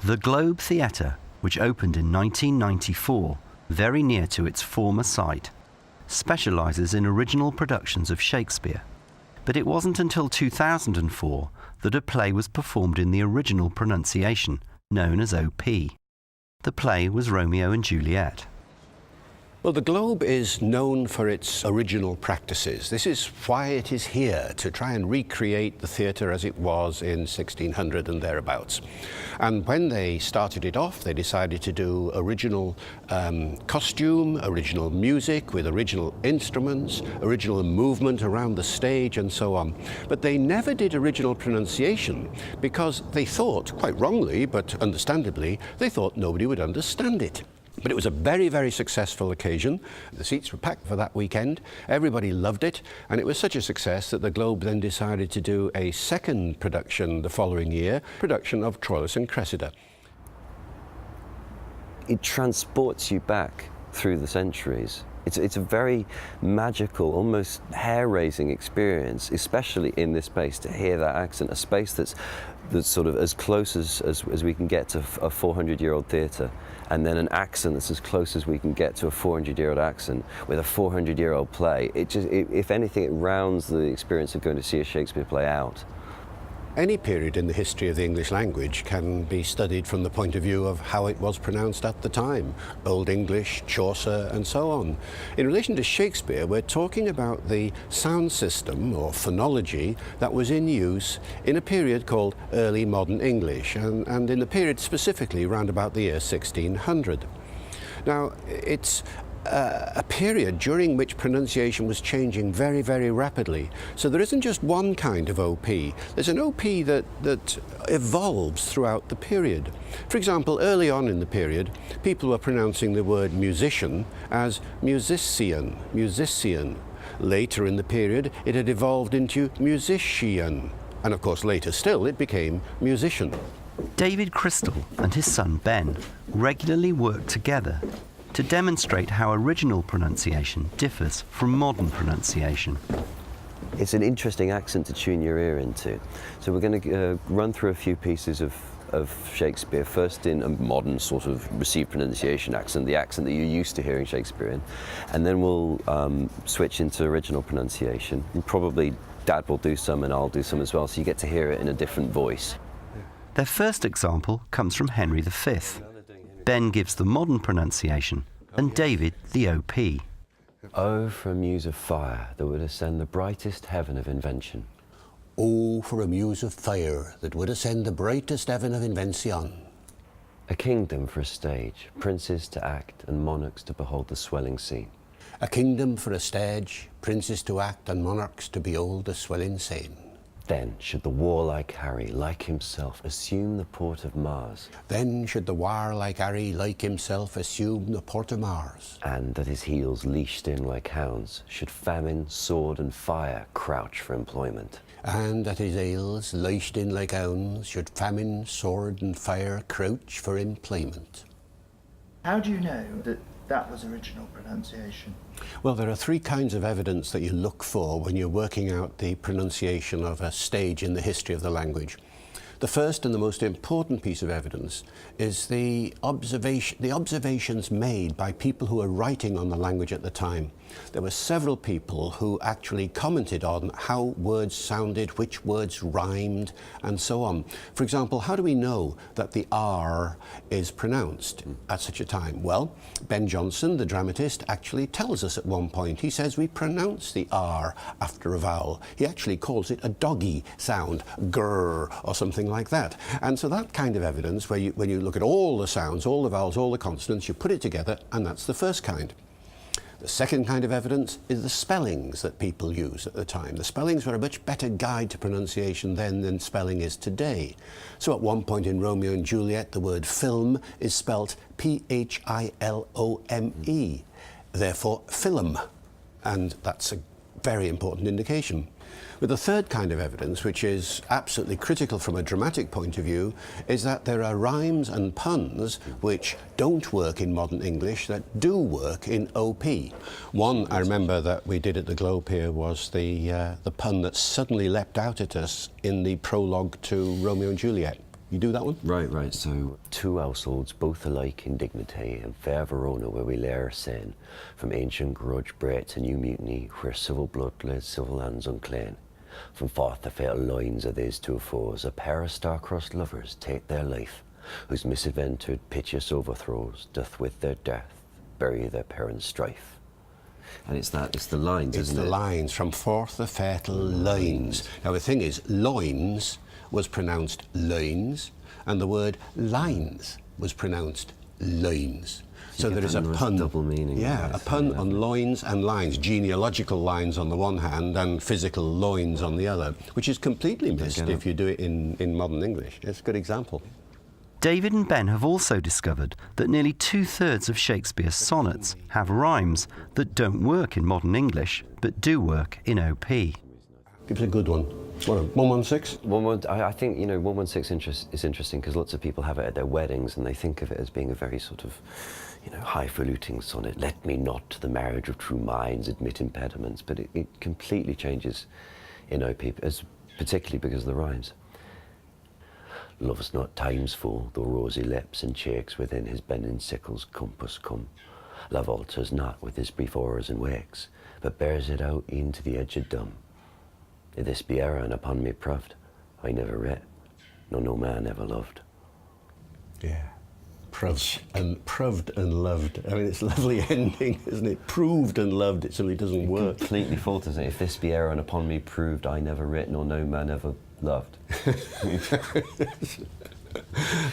The Globe Theatre, which opened in 1994, very near to its former site, specialises in original productions of Shakespeare. But it wasn't until 2004 that a play was performed in the original pronunciation, known as OP. The play was Romeo and Juliet. Well, the Globe is known for its original practices. This is why it is here, to try and recreate the theatre as it was in 1600 and thereabouts. And when they started it off, they decided to do original costume, original music with original instruments, original movement around the stage and so on. But they never did original pronunciation because they thought, quite wrongly, but understandably, they thought nobody would understand it. But it was a very, very successful occasion. The seats were packed for that weekend. Everybody loved it. And it was such a success that the Globe then decided to do a second production the following year, production of Troilus and Cressida. It transports you back through the centuries. It's a very magical, almost hair-raising experience, especially in this space, to hear that accent, a space that's sort of as close as we can get to a 400-year-old theatre, and then an accent that's as close as we can get to a 400-year-old accent with a 400-year-old play. If anything, it rounds the experience of going to see a Shakespeare play out. Any period in the history of the English language can be studied from the point of view of how it was pronounced at the time. Old English, Chaucer, and so on. In relation to Shakespeare, we're talking about the sound system, or phonology, that was in use in a period called Early Modern English, and in the period specifically around about the year 1600. Now, it's a period during which pronunciation was changing very, very rapidly. So there isn't just one kind of OP. There's an OP that evolves throughout the period. For example, early on in the period, people were pronouncing the word musician as musician, musician. Later in the period, it had evolved into musician. And of course, later still, it became musician. David Crystal and his son Ben regularly work together to demonstrate how original pronunciation differs from modern pronunciation. It's an interesting accent to tune your ear into. So we're going to run through a few pieces of Shakespeare, first in a modern sort of received pronunciation accent, the accent that you're used to hearing Shakespeare in, and then we'll switch into original pronunciation. And probably Dad will do some and I'll do some as well, so you get to hear it in a different voice. Their first example comes from Henry V. Ben gives the modern pronunciation and David the OP. Oh, for a muse of fire that would ascend the brightest heaven of invention. Oh, for a muse of fire that would ascend the brightest heaven of invention. A kingdom for a stage, princes to act and monarchs to behold the swelling scene. A kingdom for a stage, princes to act and monarchs to behold the swelling scene. Then should the warlike Harry, like himself, assume the port of Mars. Then should the warlike Harry, like himself, assume the port of Mars. And at his heels, leashed in like hounds, should famine, sword and fire crouch for employment. And at his heels, leashed in like hounds, should famine, sword and fire crouch for employment. How do you know that that was original pronunciation? Well, there are three kinds of evidence that you look for when you're working out the pronunciation of a stage in the history of the language. The first and the most important piece of evidence is the observations made by people who were writing on the language at the time. There were several people who actually commented on how words sounded, which words rhymed, and so on. For example, how do we know that the R is pronounced at such a time? Well, Ben Jonson, the dramatist, actually tells us at one point. He says we pronounce the R after a vowel. He actually calls it a doggy sound, grr, or something like that. And so that kind of evidence, where when you look at all the sounds, all the vowels, all the consonants, you put it together, and that's the first kind. The second kind of evidence is the spellings that people use at the time. The spellings were a much better guide to pronunciation then than spelling is today. So at one point in Romeo and Juliet, the word film is spelt P-H-I-L-O-M-E, therefore film, and that's a very important indication. But the third kind of evidence, which is absolutely critical from a dramatic point of view, is that there are rhymes and puns which don't work in modern English that do work in OP. One I remember that we did at the Globe here was the pun that suddenly leapt out at us in the prologue to Romeo and Juliet. You do that one? Right. So, two households, both alike in dignity, and fair Verona, where we lay our sin, from ancient grudge bred to new mutiny, where civil blood led civil hands unclean. From forth the fatal lines of these two foes, a pair of star-crossed lovers take their life, whose misadventured piteous overthrows doth with their death bury their parents' strife. And it's the lines, It's isn't it? the lines, from forth the fatal lines. Now the thing is, loins was pronounced loins, and the word lines was pronounced loins. So there is a pun. Double meaning. Yeah, a pun on loins and lines, genealogical lines on the one hand and physical loins on the other, which is completely missed if you do it in modern English. It's a good example. David and Ben have also discovered that nearly 2/3 of Shakespeare's sonnets have rhymes that don't work in modern English, but do work in OP. Give us a good one. What, 116? I think, 116 is interesting because lots of people have it at their weddings and they think of it as being a very sort of, highfalutin sonnet. Let me not to the marriage of true minds admit impediments, but it completely changes in OP, particularly because of the rhymes. Love's not time's fool, though rosy lips and cheeks within his bending sickle's compass come. Love alters not with his brief hours and wakes, but bears it out e'en to the edge of dumb. If this be error and upon me proved, I never writ, nor no man ever loved. Yeah. Proved and loved. I mean, it's a lovely ending, isn't it? Proved and loved, it simply doesn't work. Completely falters it. If this be error and upon me proved, I never writ, nor no man ever loved.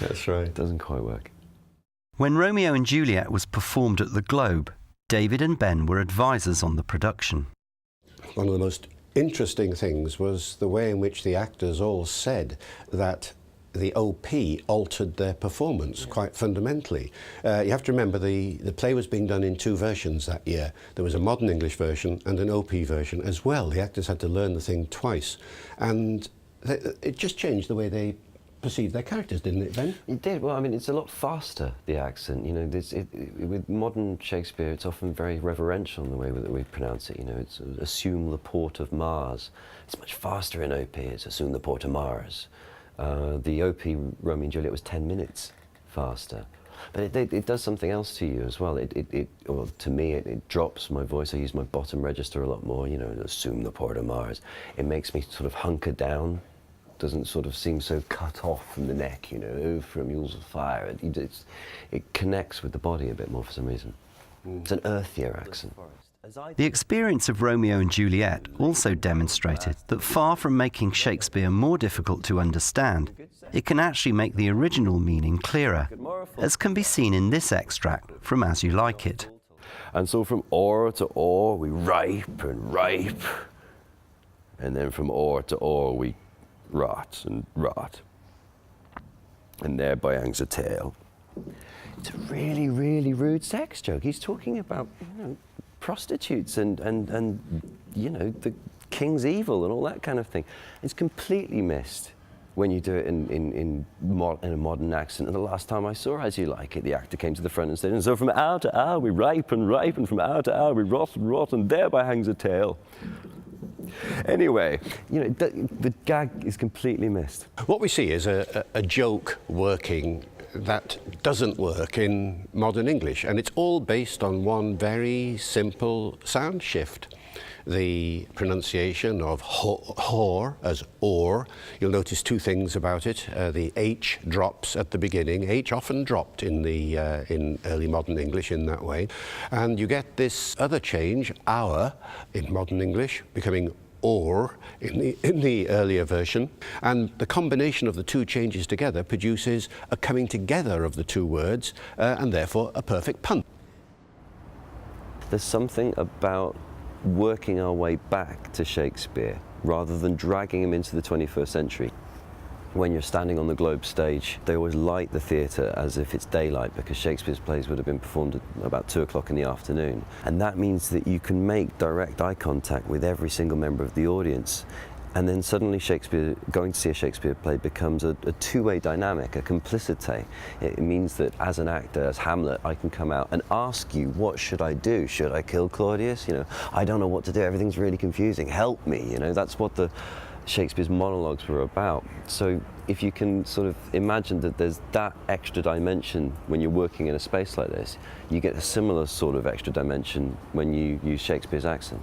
That's right. It doesn't quite work. When Romeo and Juliet was performed at the Globe, David and Ben were advisors on the production. One of the most interesting things was the way in which the actors all said that the OP altered their performance quite fundamentally. You have to remember the play was being done in two versions that year. There was a modern English version and an OP version as well. The actors had to learn the thing twice. And it just changed the way they perceived their characters, didn't it, Ben? It did. Well, I mean, it's a lot faster, the accent. With modern Shakespeare, it's often very reverential in the way that we pronounce it. It's assume the port of Mars. It's much faster in OP. It's assume the port of Mars. The OP Romeo and Juliet was 10 minutes faster. But it does something else to you as well. To me, it drops my voice. I use my bottom register a lot more, assume the port of Mars. It makes me sort of hunker down. Doesn't sort of seem so cut off from the neck, from mules of fire. It connects with the body a bit more for some reason. It's an earthier accent. The experience of Romeo and Juliet also demonstrated that far from making Shakespeare more difficult to understand, it can actually make the original meaning clearer, as can be seen in this extract from As You Like It. And so from o'er to o'er we ripe and ripe, and then from o'er to o'er we rot and rot, and thereby hangs a tale. It's a really, really rude sex joke. He's talking about, prostitutes and the king's evil and all that kind of thing. It's completely missed when you do it in a modern accent. And the last time I saw As You Like It, the actor came to the front and said, and so from hour to hour we ripe and ripe, and from hour to hour we rot and rot, and thereby hangs a tale. Anyway, the gag is completely missed. What we see is a joke working that doesn't work in modern English, and it's all based on one very simple sound shift. The pronunciation of whore as or. You'll notice two things about it. The H drops at the beginning. H often dropped in early modern English in that way. And you get this other change, our, in modern English, becoming or in the earlier version. And the combination of the two changes together produces a coming together of the two words, and therefore a perfect pun. There's something about working our way back to Shakespeare rather than dragging him into the 21st century. When you're standing on the Globe stage, they always light the theatre as if it's daylight, because Shakespeare's plays would have been performed at about 2 o'clock in the afternoon. And that means that you can make direct eye contact with every single member of the audience. And then suddenly going to see a Shakespeare play becomes a two-way dynamic, a complicity. It means that as an actor, as Hamlet, I can come out and ask you, what should I do? Should I kill Claudius? I don't know what to do. Everything's really confusing. Help me. That's what the Shakespeare's monologues were about. So if you can sort of imagine that there's that extra dimension when you're working in a space like this, you get a similar sort of extra dimension when you use Shakespeare's accent.